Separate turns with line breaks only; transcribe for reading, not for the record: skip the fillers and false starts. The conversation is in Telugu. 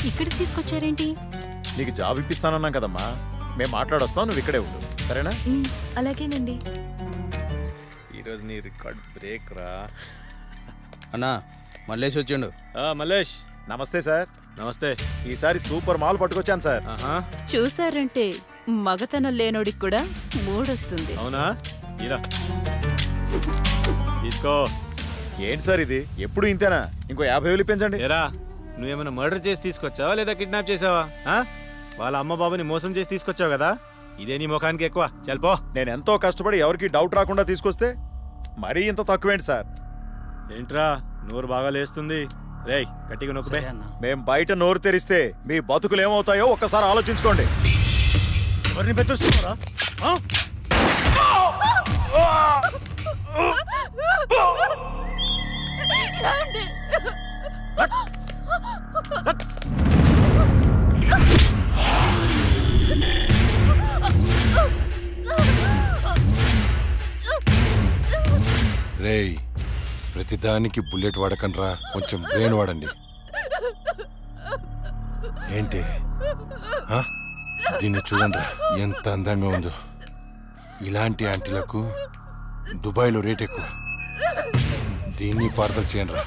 ఇక్కడికి తీసుకొచ్చారేంటి?
నీకు జాబ్ ఇప్పిస్తానన్నా కదమ్మా, మేము మాట్లాడొస్తాం, నువ్వు ఇక్కడే ఉండు, సరేనా?
అలాగేనండి.
ఈరోజు నీ రికార్డ్ బ్రేక్ రా.
అన్నా మల్లేష్ వచ్చిండు.
మల్లేష్ నమస్తే సార్.
నమస్తే.
ఈసారి సూపర్ మాల్ పట్టుకొచ్చాను సార్.
చూసారంటే మగతనం లేనోడికి కూడా మూడొస్తుంది.
అవునా? ఇలా తీసుకో.
ఏంటి సార్ ఇది, ఎప్పుడు ఇంతేనా? ఇంకో 50,000 పెంచండి.
ఏరా, నువ్వేమైనా మర్డర్ చేసి తీసుకొచ్చావా లేదా కిడ్నాప్ చేసావా? వాళ్ళ అమ్మ బాబుని మోసం చేసి తీసుకొచ్చావు కదా, ఇదే నీ ముఖానికి ఎక్కువ. చల్పో.
నేను ఎంతో కష్టపడి ఎవరికి డౌట్ రాకుండా తీసుకొస్తే మరీ ఇంత తక్కువేంటి సార్?
ఏంట్రా నోరు బాగా లేస్తుంది? రేయ్ గట్టిగా నొక్కుపే.
మేం బయట నోరు తెరిస్తే మీ బతుకులు ఏమవుతాయో ఒక్కసారి ఆలోచించుకోండి.
ఎవరిని పెట్టొస్తున్నారా?
రేయ్, ప్రతిదానికి బుల్లెట్ వాడకండ్రా, కొంచెం బ్రెయిన్ వాడండి. ఏంటి దీన్ని చూడండి, ఎంత అందంగా ఉందో. ఇలాంటి ఆంటీలకు దుబాయ్లో రేట్ ఎక్కువ. దీన్ని పార్సల్ చేయండి రా.